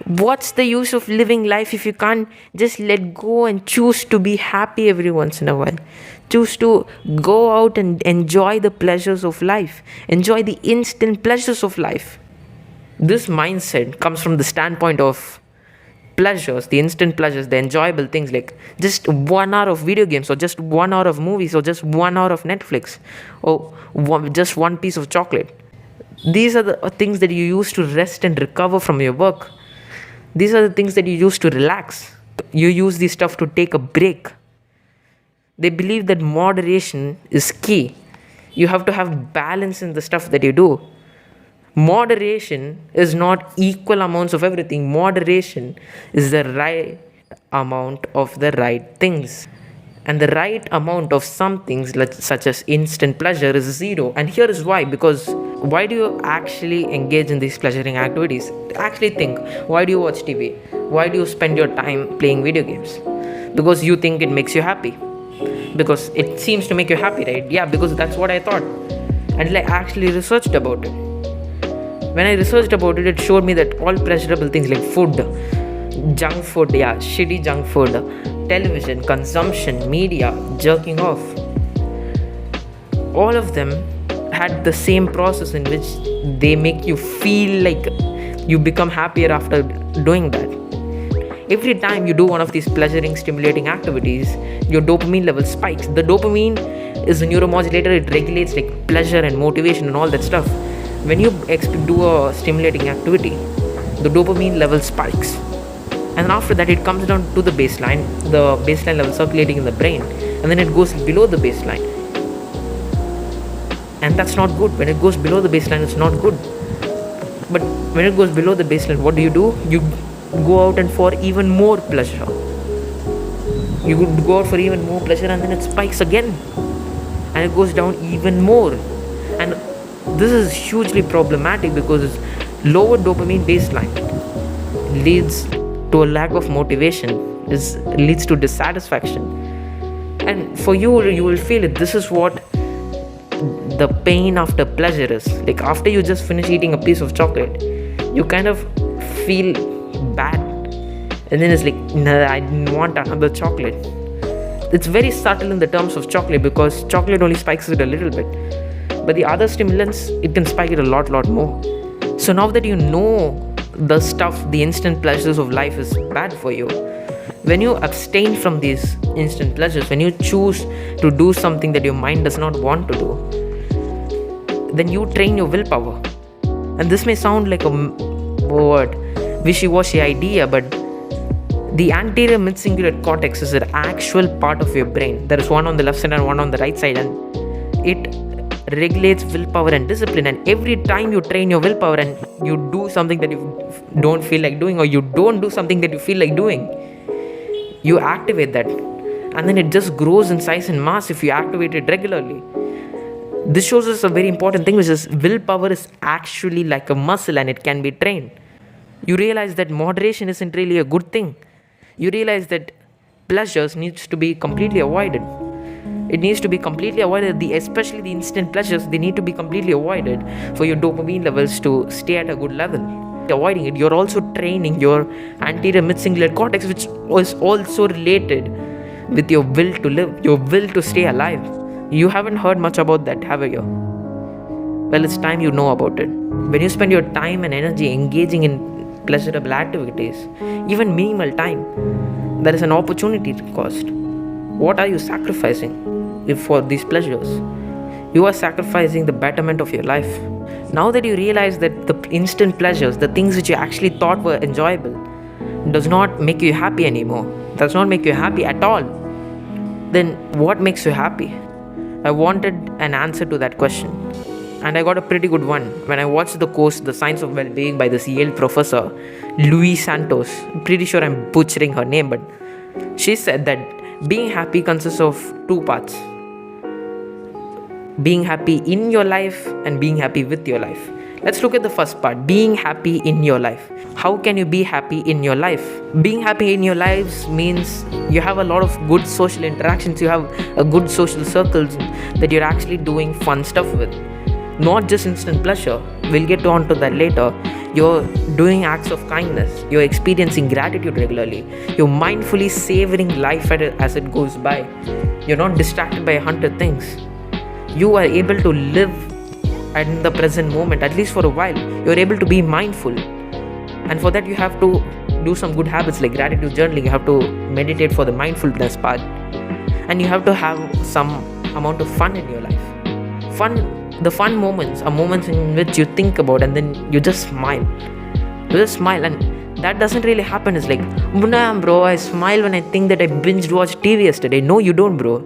What's the use of living life if you can't just let go and choose to be happy every once in a while? Choose to go out and enjoy the pleasures of life, enjoy the instant pleasures of life. This mindset comes from the standpoint of pleasures, the instant pleasures, the enjoyable things like just 1 hour of video games, or just 1 hour of movies, or just 1 hour of Netflix, or just one piece of chocolate. These are the things that you use to rest and recover from your work. These are the things that you use to relax. You use this stuff to take a break. They believe that moderation is key. You have to have balance in the stuff that you do. Moderation is not equal amounts of everything. Moderation is the right amount of the right things. And the right amount of some things, such as instant pleasure, is zero. And here is why. Because why do you actually engage in these pleasuring activities? Actually think, why do you watch TV? Why do you spend your time playing video games? Because you think it makes you happy. Because it seems to make you happy, right? Yeah, because that's what I thought. And I actually researched about it. When I researched about it, it showed me that all pleasurable things like food, junk food, shitty junk food, television, consumption, media, jerking off, all of them had the same process in which they make you feel like you become happier after doing that. Every time you do one of these pleasuring, stimulating activities, your dopamine level spikes. The dopamine is a neuromodulator. It regulates like pleasure and motivation and all that stuff. When you do a stimulating activity, the dopamine level spikes. And after that, it comes down to the baseline level circulating in the brain, and then it goes below the baseline. And that's not good. When it goes below the baseline, it's not good. But when it goes below the baseline, what do? You go out and for even more pleasure. You could go out for even more pleasure, and then it spikes again. And it goes down even more. And this is hugely problematic because lower dopamine baseline leads to a lack of motivation, leads to dissatisfaction. And for you will feel it. This is what the pain after pleasure is. Like after you just finish eating a piece of chocolate, you kind of feel bad. And then it's like, nah, I didn't want another chocolate. It's very subtle in the terms of chocolate because chocolate only spikes it a little bit. But the other stimulants, it can spike it a lot more. So now that you know the stuff, the instant pleasures of life is bad for you, when you abstain from these instant pleasures, when you choose to do something that your mind does not want to do, then you train your willpower. And this may sound like a wishy-washy idea, but the anterior midcingulate cortex is an actual part of your brain. There is one on the left side and one on the right side, and it regulates willpower and discipline. And every time you train your willpower and you do something that you don't feel like doing, or you don't do something that you feel like doing, you activate that, and then it just grows in size and mass if you activate it regularly. This shows us a very important thing, which is willpower is actually like a muscle and it can be trained. You realize that moderation isn't really a good thing. You realize that pleasures needs to be completely avoided. It needs to be completely avoided, especially the instant pleasures. They need to be completely avoided for your dopamine levels to stay at a good level. Avoiding it, you're also training your anterior midcingulate cortex, which is also related with your will to live, your will to stay alive. You haven't heard much about that, have you? Well, it's time you know about it. When you spend your time and energy engaging in pleasurable activities, even minimal time, there is an opportunity cost. What are you sacrificing for these pleasures? You are sacrificing the betterment of your life. Now that you realize that the instant pleasures, the things which you actually thought were enjoyable, does not make you happy anymore, does not make you happy at all, then what makes you happy? I wanted an answer to that question, and I got a pretty good one when I watched the course The Science of Well-Being by this Yale professor, Louise Santos. I'm pretty sure I'm butchering her name, but she said that being happy consists of two parts: being happy in your life and being happy with your life. Let's look at the first part, being happy in your life. How can you be happy in your life? Being happy in your lives means you have a lot of good social interactions, you have a good social circles that you're actually doing fun stuff with. Not just instant pleasure, we'll get on to that later. You're doing acts of kindness. You're experiencing gratitude regularly. You're mindfully savoring life as it goes by. You're not distracted by 100 things. You are able to live in the present moment, at least for a while. You're able to be mindful. And for that, you have to do some good habits like gratitude journaling. You have to meditate for the mindfulness part. And you have to have some amount of fun in your life. The fun moments are moments in which you think about and then you just smile. You just smile, and that doesn't really happen. It's like, nah, bro, I smile when I think that I binge watched TV yesterday. No, you don't, bro.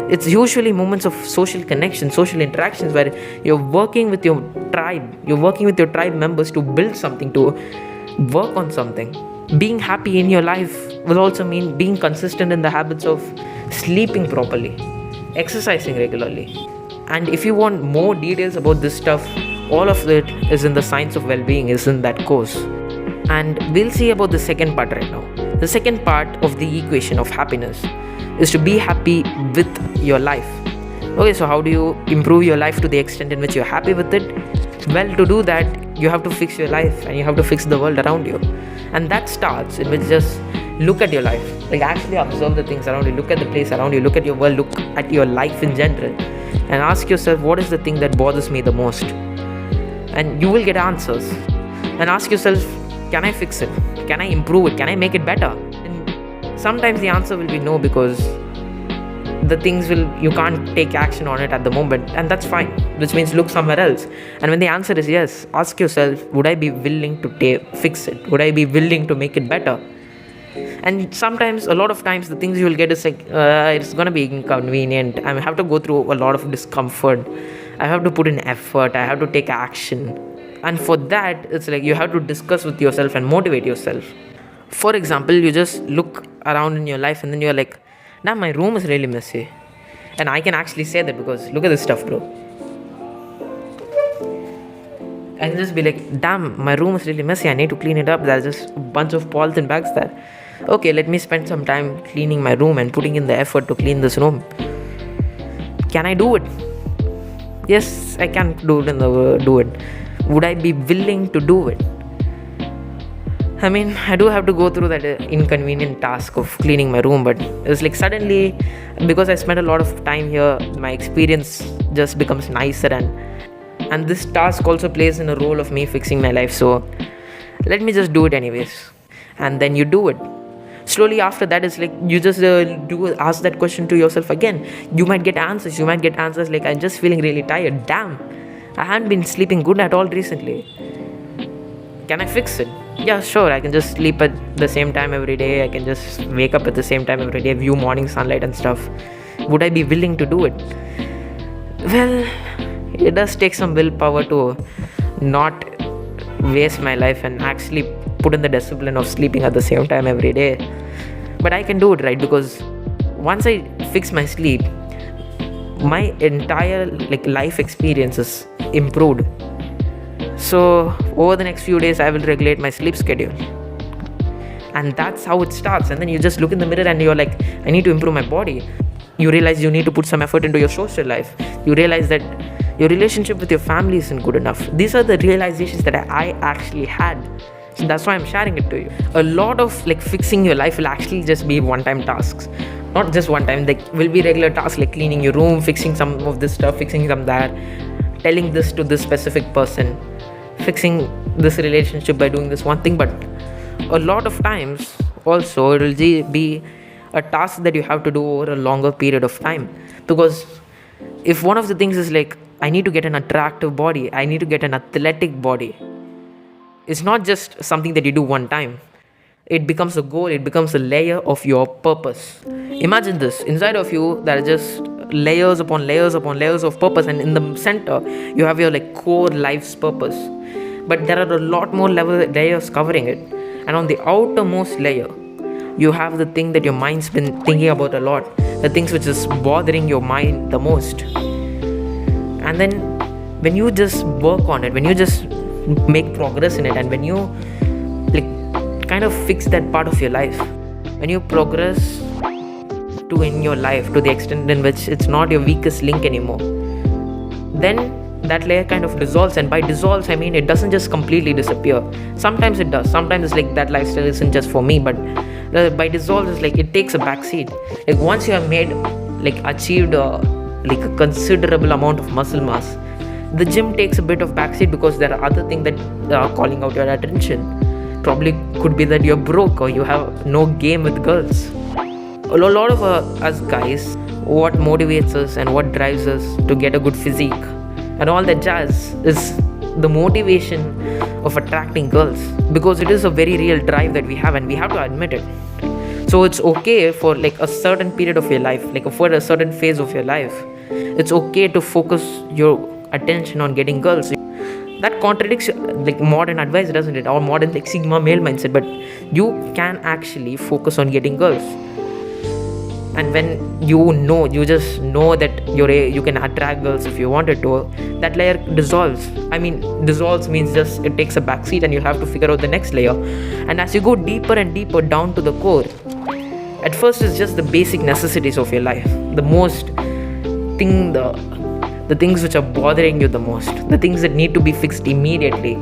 It's usually moments of social connection, social interactions where you're working with your tribe. You're working with your tribe members to build something, to work on something. Being happy in your life will also mean being consistent in the habits of sleeping properly, exercising regularly. And if you want more details about this stuff, all of it is in the Science of Wellbeing, is in that course. And we'll see about the second part right now. The second part of the equation of happiness is to be happy with your life. Okay, so how do you improve your life to the extent in which you're happy with it? Well, to do that, you have to fix your life and you have to fix the world around you. And that starts in which just look at your life. Like actually observe the things around you, look at the place around you, look at your world, look at your life in general. And ask yourself, what is the thing that bothers me the most? And you will get answers. And ask yourself, can I fix it? Can I improve it? Can I make it better? And sometimes the answer will be no, because the things you can't take action on it at the moment, and that's fine, which means look somewhere else. And when the answer is yes, ask yourself, would I be willing to fix it? Would I be willing to make it better? And sometimes, a lot of times, the things you will get is like, it's going to be inconvenient. I have to go through a lot of discomfort. I have to put in effort. I have to take action. And for that, it's like you have to discuss with yourself and motivate yourself. For example, you just look around in your life and then you're like, damn, my room is really messy. And I can actually say that because look at this stuff, bro. I can just be like, damn, my room is really messy. I need to clean it up. There's just a bunch of polythene bags there. Okay, let me spend some time cleaning my room and putting in the effort to clean this room. Can I do it? Yes, I can do it. Would I be willing to do it? I mean, I do have to go through that inconvenient task of cleaning my room, but it's like suddenly, because I spent a lot of time here, my experience just becomes nicer, and this task also plays in a role of me fixing my life. So let me just do it anyways. And then you do it. Slowly after that, it's like you just ask that question to yourself again. You might get answers like, I'm just feeling really tired. Damn, I haven't been sleeping good at all recently. Can I fix it? Yeah, sure, I can just sleep at the same time every day. I can just wake up at the same time every day, view morning sunlight and stuff. Would I be willing to do it? Well, it does take some willpower to not waste my life and actually put in the discipline of sleeping at the same time every day. But I can do it, right? Because once I fix my sleep, my entire life experience is improved. So over the next few days, I will regulate my sleep schedule. And that's how it starts. And then you just look in the mirror and you're like, I need to improve my body. You realize you need to put some effort into your social life. You realize that your relationship with your family isn't good enough. These are the realizations that I actually had. So that's why I'm sharing it to you. A lot of fixing your life will actually just be one-time tasks. Not just one time, will be regular tasks like cleaning your room, fixing some of this stuff, fixing some that, telling this to this specific person, fixing this relationship by doing this one thing. But a lot of times also it will be a task that you have to do over a longer period of time. Because if one of the things is I need to get an attractive body, I need to get an athletic body, it's not just something that you do one time. It becomes a goal, it becomes a layer of your purpose. Imagine this, inside of you there are just layers upon layers upon layers of purpose, and in the center you have your core life's purpose. But there are a lot more layers covering it, and on the outermost layer you have the thing that your mind's been thinking about a lot, the things which is bothering your mind the most. And then when you just work on it, when you just make progress in it, and when you kind of fix that part of your life, when you progress in your life to the extent in which it's not your weakest link anymore, then that layer kind of dissolves. And by dissolves, I mean it doesn't just completely disappear. Sometimes it does. Sometimes it's like that lifestyle isn't just for me, but by dissolves, it's like it takes a backseat. Like once you have made, like achieved like a considerable amount of muscle mass, the gym takes a bit of backseat because there are other things that are calling out your attention. Probably could be that you're broke or you have no game with girls. A lot of us guys, what motivates us and what drives us to get a good physique and all that jazz is the motivation of attracting girls, because it is a very real drive that we have and we have to admit it. So it's okay for like a certain period of your life, like for a certain phase of your life, it's okay to focus your attention on getting girls. That contradicts like modern advice, doesn't it, or modern like sigma male mindset, but you can actually focus on getting girls. And when you just know that you can attract girls if you wanted to, that layer dissolves. I mean, dissolves means just it takes a backseat and you have to figure out the next layer. And as you go deeper and deeper down to the core, at first it's just the basic necessities of your life, the things which are bothering you the most, the things that need to be fixed immediately.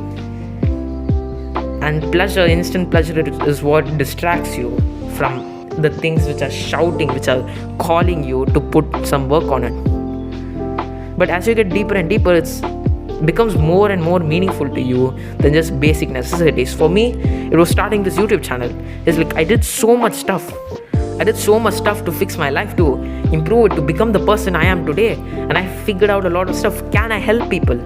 And pleasure, instant pleasure, is what distracts you from the things which are shouting, which are calling you to put some work on it. But as you get deeper and deeper, it becomes more and more meaningful to you than just basic necessities. For me, it was starting this YouTube channel. It's like I did so much stuff to fix my life, to improve it, to become the person I am today. And I figured out a lot of stuff. Can I help people?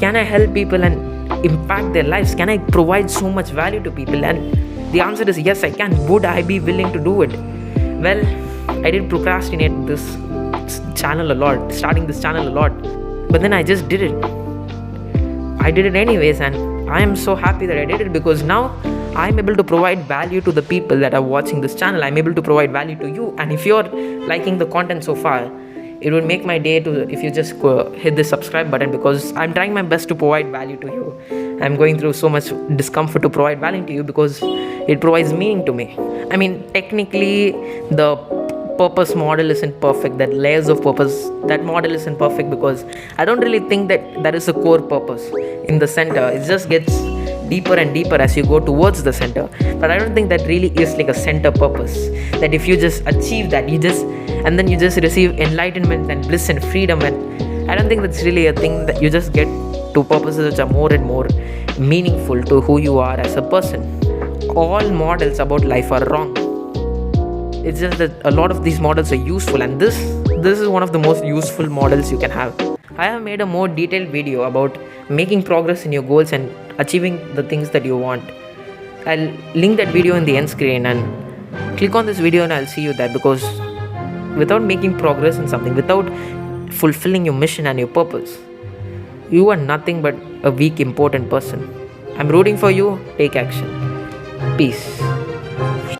And impact their lives? Can I provide so much value to people? And the answer is yes, I can. Would I be willing to do it? Well, I did procrastinate starting this channel a lot. But then I just did it. I did it anyways, and I am so happy that I did it, because now I'm able to provide value to the people that are watching this channel. I'm able to provide value to you. And if you're liking the content so far, it would make my day if you just hit the subscribe button, because I'm trying my best to provide value to you. I'm going through so much discomfort to provide value to you because it provides meaning to me. I mean, technically, the purpose model isn't perfect. That layers of purpose, that model isn't perfect, because I don't really think that there is a core purpose in the center. It just gets deeper and deeper as you go towards the center. But I don't think that really is like a center purpose, that if you just achieve that, you just receive enlightenment and bliss and freedom. And I don't think that's really a thing, that you just get to purposes which are more and more meaningful to who you are as a person. All models about life are wrong. It's just that a lot of these models are useful, and this is one of the most useful models you can have. I have made a more detailed video about making progress in your goals and achieving the things that you want. I'll link that video in the end screen, and click on this video and I'll see you there, because without making progress in something, without fulfilling your mission and your purpose, you are nothing but a weak, important person. I'm rooting for you. Take action. Peace.